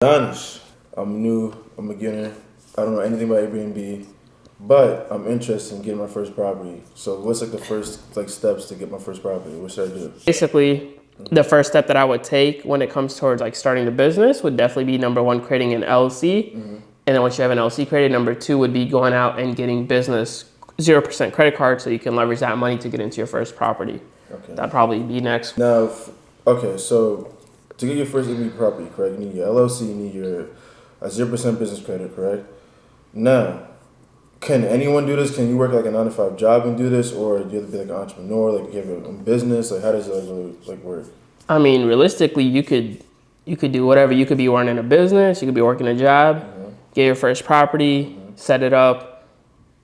Honest, I'm new. I'm a beginner. I don't know anything about Airbnb, but I'm interested in getting my first property. So, what's like the first like steps to get my first property? What should I do? Basically, the first step that I would take when it comes towards like starting the business would definitely be number one, creating an LLC. And then once you have an LLC created, number two would be going out and getting business 0% credit card so you can leverage that money to get into your first property. Okay. That'd probably be next. Now, okay, so to get your first Airbnb property, correct? You need your LLC, you need your 0% business credit, correct? Now, can anyone do this? Can you work like a 9 to 5 job and do this, or do you have to be like an entrepreneur? Like you have your own business? Like how does it like really like work? I mean, realistically, you could do whatever. You could be running a business, you could be working a job, get your first property, set it up,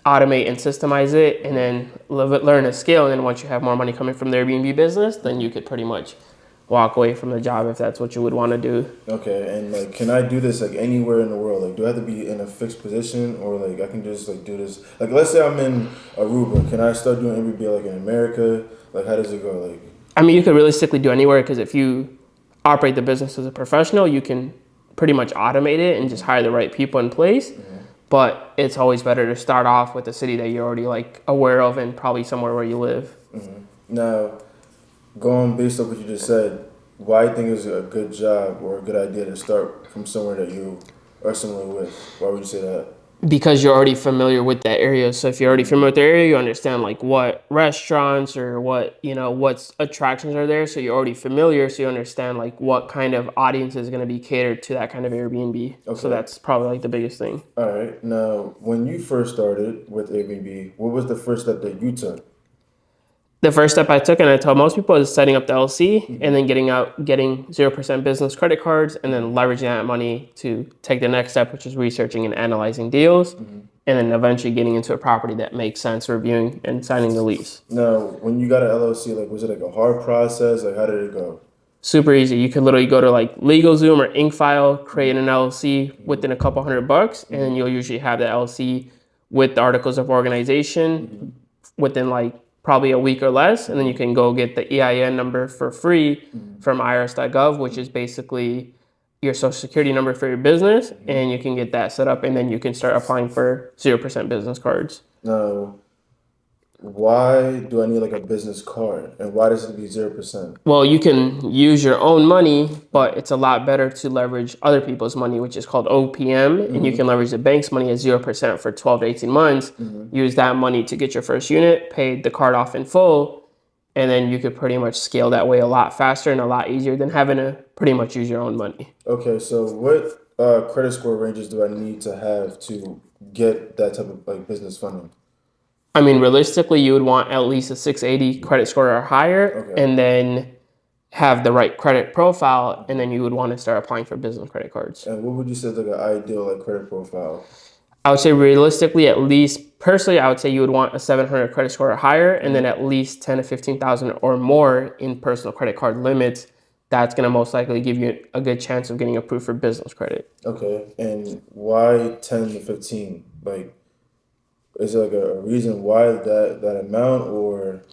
automate and systemize it, and then learn a skill. And then once you have more money coming from the Airbnb business, then you could pretty much walk away from the job if that's what you would want to do. Okay, and like, can I do this like anywhere in the world? Like, do I have to be in a fixed position, or like I can just like do this? Like, let's say I'm in Aruba, can I start doing Airbnb like in America? Like, how does it go? Like, I mean, you could realistically do anywhere because if you operate the business as a professional, you can pretty much automate it and just hire the right people in place. But it's always better to start off with a city that you're already like aware of and probably somewhere where you live. now, going based off what you just said, why do you think it's a good job or a good idea to start from somewhere that you are similar with? Why would you say that? Because you're already familiar with that area. So if you're already familiar with the area, you understand like what restaurants or what, what attractions are there. So you're already familiar. So you understand like what kind of audience is going to be catered to that kind of Airbnb. Okay. So that's probably like the biggest thing. All right. Now, when you first started with Airbnb, what was the first step that you took? The first step I took, and I tell most people, is setting up the LLC and then getting 0% business credit cards and then leveraging that money to take the next step, which is researching and analyzing deals, and then eventually getting into a property that makes sense, reviewing and signing the lease. Now, when you got an LLC, like, was it like a hard process? Like, how did it go? Super easy. You could literally go to like LegalZoom or InkFile, create an LLC within a couple $100, and then you'll usually have the LLC with the articles of organization within like probably a week or less, and then you can go get the EIN number for free from irs.gov, which is basically your social security number for your business, and you can get that set up, and then you can start applying for 0% business cards. Now, why do I need like a business card, and why does it be 0%? Well, you can use your own money, but it's a lot better to leverage other people's money, which is called OPM, and you can leverage the bank's money at 0% for 12 to 18 months. Use that money to get your first unit, pay the card off in full, and then you could pretty much scale that way a lot faster and a lot easier than having to pretty much use your own money. Okay, so what credit score ranges do I need to have to get that type of like business funding? I mean, realistically, you would want at least a 680 credit score or higher, and then have the right credit profile, and then you would want to start applying for business credit cards. And what would you say is like an ideal like credit profile? I would say realistically, at least personally, I would say you would want a 700 credit score or higher, and then at least 10 to 15,000 or more in personal credit card limits. That's going to most likely give you a good chance of getting approved for business credit. Okay, and why 10 to 15? Like, is there like a reason why that amount, or?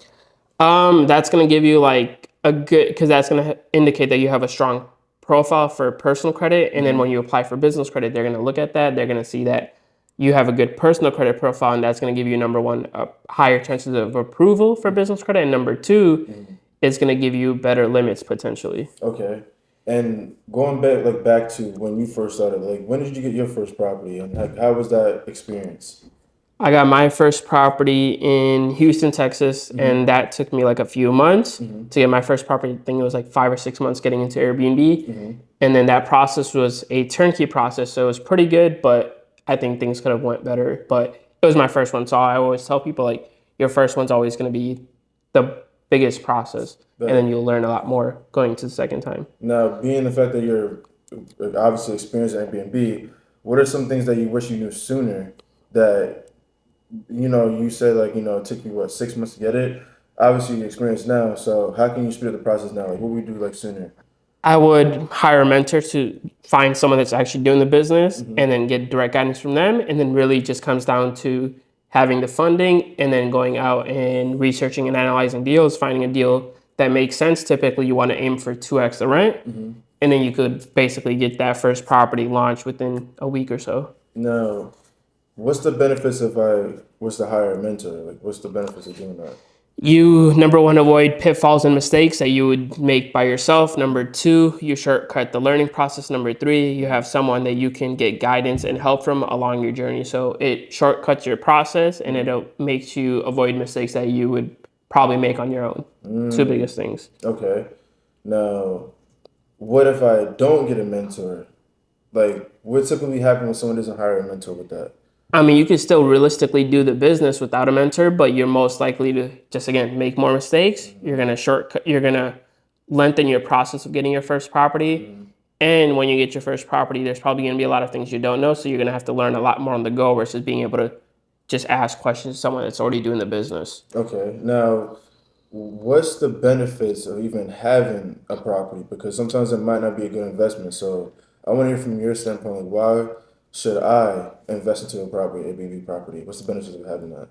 That's going to give you like a good, because that's going to indicate that you have a strong profile for personal credit. And then when you apply for business credit, they're going to look at that. They're going to see that you have a good personal credit profile, and that's going to give you number one, higher chances of approval for business credit. And number two, it's going to give you better limits potentially. Okay. And going back to when you first started, like when did you get your first property, and like how was that experience? I got my first property in Houston, Texas, and that took me like a few months to get my first property. I think it was like 5 or 6 months getting into Airbnb. And then that process was a turnkey process, so it was pretty good, but I think things could have went better. But it was my first one, so I always tell people like your first one's always going to be the biggest process, and then you'll learn a lot more going to the second time. Now, being the fact that you're obviously experienced at Airbnb, what are some things that you wish you knew sooner that you said like, it took you 6 months to get it. Obviously you're experienced now, so how can you speed up the process now? Like what would we do like sooner? I would hire a mentor to find someone that's actually doing the business and then get direct guidance from them. And then really just comes down to having the funding and then going out and researching and analyzing deals, finding a deal that makes sense. Typically you want to aim for 2x the rent and then you could basically get that first property launched within a week or so. Now, what's the benefits if I was to hire a mentor? Like, what's the benefits of doing that? You, number one, avoid pitfalls and mistakes that you would make by yourself. Number two, you shortcut the learning process. Number three, you have someone that you can get guidance and help from along your journey. So it shortcuts your process and it makes you avoid mistakes that you would probably make on your own. Two biggest things. Okay. Now, what if I don't get a mentor? Like, what typically happens when someone doesn't hire a mentor with that? I mean, you can still realistically do the business without a mentor, but you're most likely to just, again, make more mistakes. You're going to lengthen your process of getting your first property. And when you get your first property, there's probably going to be a lot of things you don't know. So you're going to have to learn a lot more on the go versus being able to just ask questions to someone that's already doing the business. Okay. Now, what's the benefits of even having a property? Because sometimes it might not be a good investment. So I want to hear from your standpoint, like, why should I invest into a property, Airbnb property? What's the benefits of having that?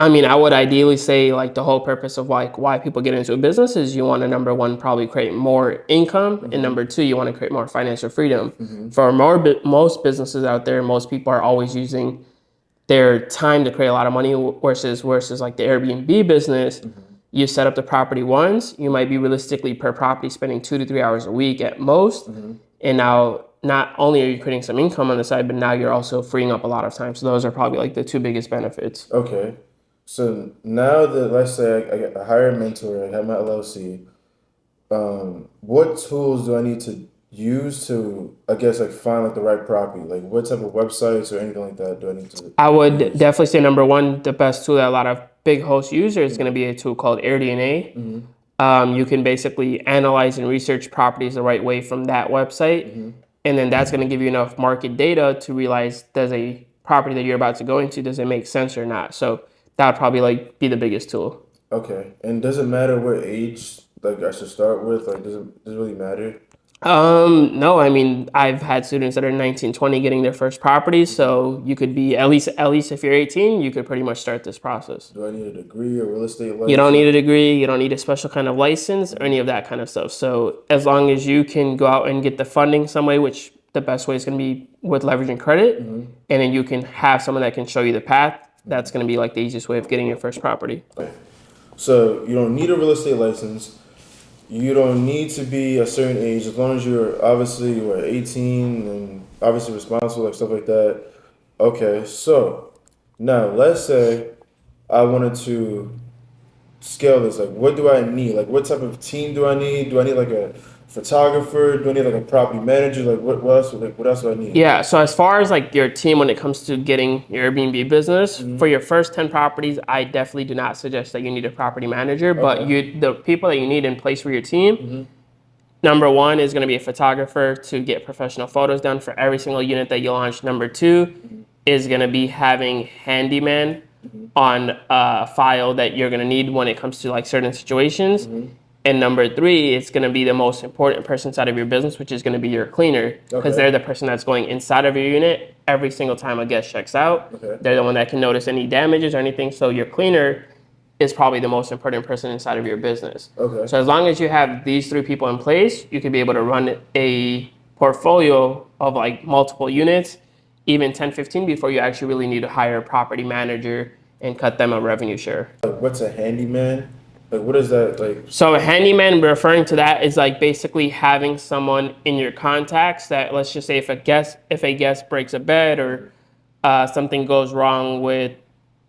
I mean, I would ideally say like the whole purpose of like why people get into a business is you want to, number one, probably create more income, and number two, you want to create more financial freedom. For most businesses out there, most people are always using their time to create a lot of money versus like the Airbnb business. You set up the property once, you might be realistically per property spending 2 to 3 hours a week at most, and now not only are you creating some income on the side, but now you're also freeing up a lot of time. So those are probably like the two biggest benefits. Okay. So now that, let's say I hire a mentor, I have my LLC, what tools do I need to use to, I guess, like find like the right property? Like what type of websites or anything like that do I need to I would use? definitely say number one, the best tool that a lot of big host use is going to be a tool called AirBnb. You can basically analyze and research properties the right way from that website. And then that's going to give you enough market data to realize, does a property that you're about to go into, does it make sense or not? So that would probably like be the biggest tool. Okay. And does it matter what age like I should start with? Like does it really matter? No, I mean, I've had students that are 19, 20 getting their first property. So you could be at least if you're 18, you could pretty much start this process. Do I need a degree or real estate license? You don't need a degree. You don't need a special kind of license or any of that kind of stuff. So as long as you can go out and get the funding some way, which the best way is going to be with leveraging credit, and then you can have someone that can show you the path, that's going to be like the easiest way of getting your first property. So you don't need a real estate license. You don't need to be a certain age as long as you're obviously 18 and obviously responsible, like stuff like that. Okay, so now let's say I wanted to scale this. Like, what do I need? Like, what type of team do I need? Do I need like a photographer? Do I need like a property manager? Like, what else? Like, what else do I need? Yeah. So as far as like your team, when it comes to getting your Airbnb business, for your first 10 properties, I definitely do not suggest that you need a property manager. But the people that you need in place for your team, number one is going to be a photographer to get professional photos done for every single unit that you launch. Number two is going to be having handyman on a file that you're going to need when it comes to like certain situations. And number three, it's going to be the most important person inside of your business, which is going to be your cleaner, because they're the person that's going inside of your unit every single time a guest checks out. They're the one that can notice any damages or anything. So your cleaner is probably the most important person inside of your business. So as long as you have these three people in place, you could be able to run a portfolio of like multiple units, even 10, 15, before you actually really need to hire a property manager and cut them a revenue share. Like, what's a handyman? Like, what is that like? So a handyman, referring to that, is like basically having someone in your contacts that, let's just say if a guest breaks a bed or something goes wrong with,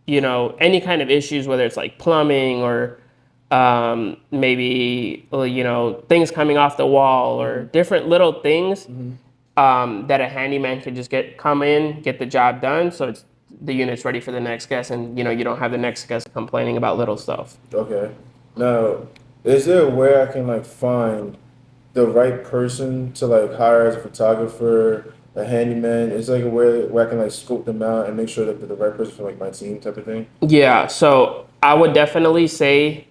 any kind of issues, whether it's like plumbing or maybe, things coming off the wall or different little things that a handyman could just come in, get the job done. So the unit's ready for the next guest, and you don't have the next guest complaining about little stuff. Okay. Now, is there a way I can like find the right person to like hire as a photographer, a handyman? Is there like a way where I can like scope them out and make sure that they're the right person for like my team type of thing? Yeah, so I would definitely say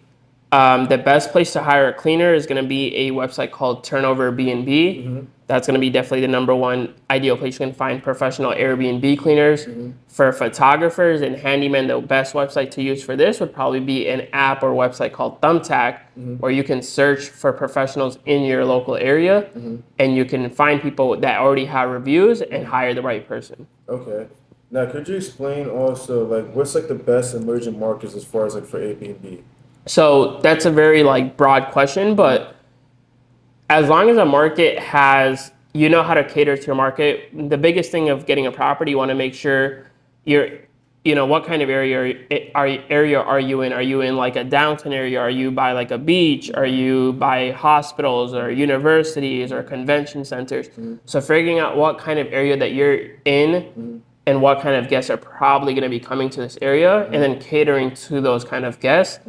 the best place to hire a cleaner is going to be a website called Turnover B&B. That's going to be definitely the number one ideal place you can find professional Airbnb cleaners. For photographers and handymen, the best website to use for this would probably be an app or website called Thumbtack, where you can search for professionals in your local area, and you can find people that already have reviews and hire the right person. Okay. Now, could you explain also, like, what's like the best emerging markets as far as like for Airbnb? So that's a very like broad question, but as long as a market has, you know how to cater to your market. The biggest thing of getting a property, you want to make sure you're, you know, what kind of area are you in? Are you in like a downtown area? Are you by like a beach? Are you by hospitals or universities or convention centers? So figuring out what kind of area that you're in and what kind of guests are probably going to be coming to this area, and then catering to those kind of guests.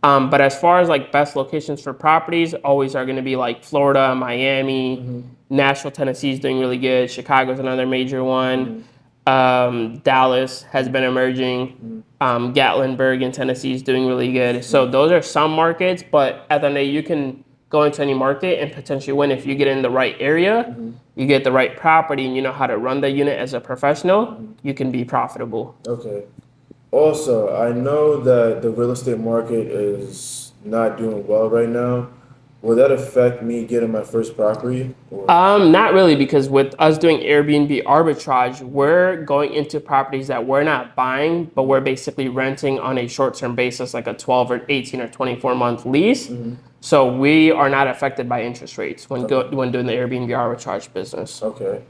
But as far as like best locations for properties, always are going to be like Florida, Miami, Nashville, Tennessee is doing really good. Chicago's another major one. Dallas has been emerging. Gatlinburg in Tennessee is doing really good. So those are some markets, but at the end of the day, you can go into any market and potentially win if you get in the right area, you get the right property, and you know how to run the unit as a professional, you can be profitable. Okay. Also, I know that the real estate market is not doing well right now. Will that affect me getting my first property? Or? Not really, because with us doing Airbnb arbitrage, we're going into properties that we're not buying, but we're basically renting on a short-term basis, like a 12 or 18 or 24-month lease. So we are not affected by interest rates when when doing the Airbnb arbitrage business. Okay.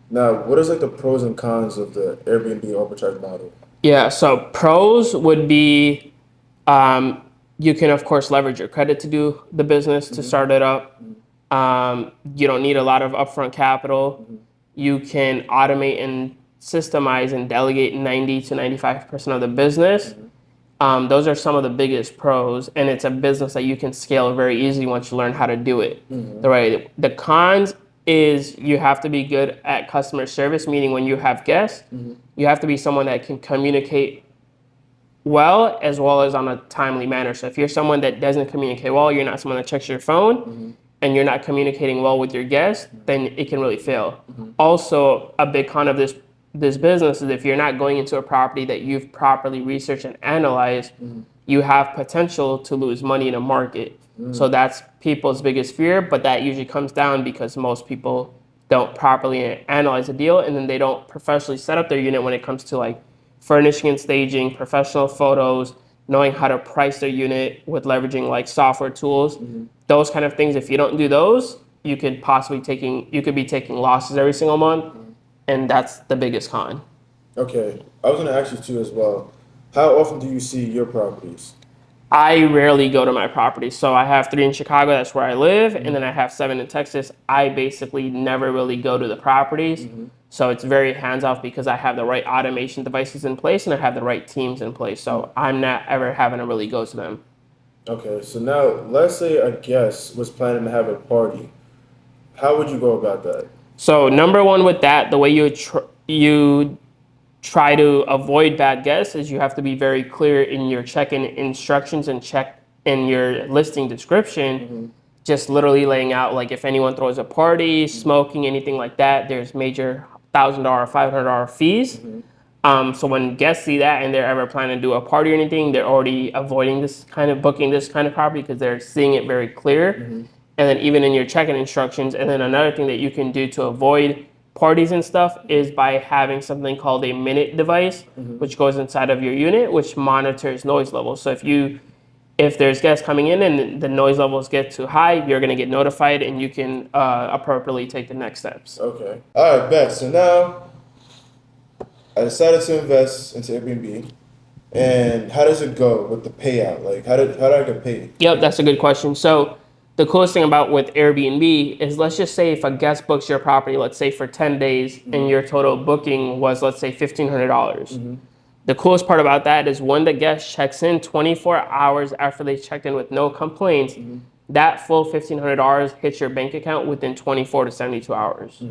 Now, what is like the pros and cons of the Airbnb arbitrage model? Yeah, so pros would be you can, of course, leverage your credit to do the business, to start it up. You don't need a lot of upfront capital. You can automate and systemize and delegate 90 to 95% of the business. Those are some of the biggest pros, and it's a business that you can scale very easily once you learn how to do it. The cons is you have to be good at customer service, meaning when you have guests, you have to be someone that can communicate well as on a timely manner. So if you're someone that doesn't communicate well, you're not someone that checks your phone, and you're not communicating well with your guests, then it can really fail. Also, a big con of this business is if you're not going into a property that you've properly researched and analyzed, you have potential to lose money in a market. So that's people's biggest fear, but that usually comes down because most people don't properly analyze a deal, and then they don't professionally set up their unit when it comes to like furnishing and staging, professional photos, knowing how to price their unit with leveraging like software tools, those kind of things. If you don't do those, you could be taking losses every single month, and that's the biggest con. Okay, I was gonna ask you too as well. How often do you see your properties? I rarely go to my properties. So I have 3 in Chicago, that's where I live, and then I have 7 in Texas. I basically never really go to the properties. So it's very hands-off because I have the right automation devices in place and I have the right teams in place. So I'm not ever having to really go to them. Okay, so now let's say a guest was planning to have a party. How would you go about that? So number one with that, the way you try to avoid bad guests is you have to be very clear in your check-in instructions and check in your listing description, just literally laying out like if anyone throws a party, smoking, anything like that, there's major $1,000, $500 fees. So when guests see that and they're ever planning to do a party or anything, they're already avoiding booking this kind of property because they're seeing it very clear. And then even in your check-in instructions, and then another thing that you can do to avoid parties and stuff is by having something called a minute device, which goes inside of your unit, which monitors noise levels. So if there's guests coming in and the noise levels get too high, you're going to get notified and you can appropriately take the next steps. Okay. All right, bet. So now I decided to invest into Airbnb. And how does it go with the payout? Like, how do I get paid? Yep, that's a good question. So the coolest thing about with Airbnb is, let's just say if a guest books your property, let's say for 10 days, and your total booking was, let's say, $1,500. The coolest part about that is when the guest checks in 24 hours after they checked in with no complaints, that full $1,500 hits your bank account within 24 to 72 hours.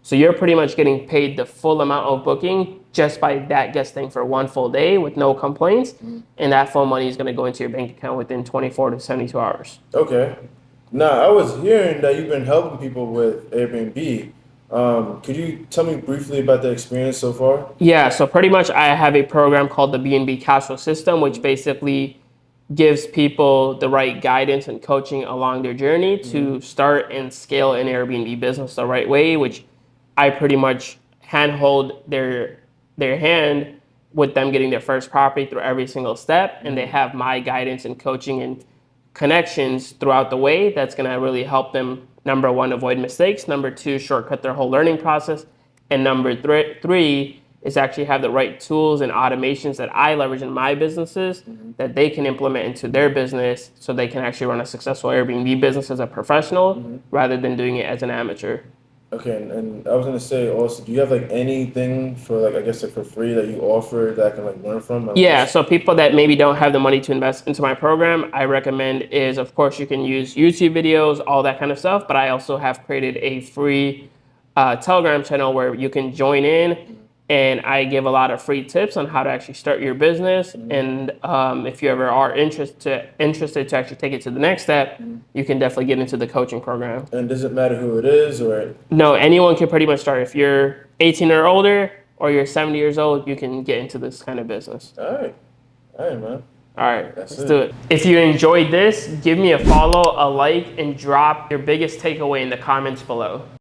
So you're pretty much getting paid the full amount of booking just by that guest staying for 1 full day with no complaints, and that full money is going to go into your bank account within 24 to 72 hours. Okay. Now, I was hearing that you've been helping people with Airbnb. Could you tell me briefly about the experience so far? Yeah, so pretty much I have a program called the B&B Cash Flow System, which basically gives people the right guidance and coaching along their journey to start and scale an Airbnb business the right way, which I pretty much handhold their hand with them getting their first property through every single step, and they have my guidance and coaching and connections throughout the way that's going to really help them, number one, avoid mistakes, number two, shortcut their whole learning process, and number three is actually have the right tools and automations that I leverage in my businesses that they can implement into their business so they can actually run a successful Airbnb business as a professional rather than doing it as an amateur. Okay, and I was gonna say also, do you have like anything for like I guess like for free that you offer that I can like learn from? Yeah, so people that maybe don't have the money to invest into my program, I recommend is, of course, you can use YouTube videos, all that kind of stuff, but I also have created a free Telegram channel where you can join in, and I give a lot of free tips on how to actually start your business. And if you ever are interested to actually take it to the next step, you can definitely get into the coaching program. And does it matter who it is or? No, anyone can pretty much start. If you're 18 or older or you're 70 years old, you can get into this kind of business. All right, man. All right, let's do it. If you enjoyed this, give me a follow, a like, and drop your biggest takeaway in the comments below.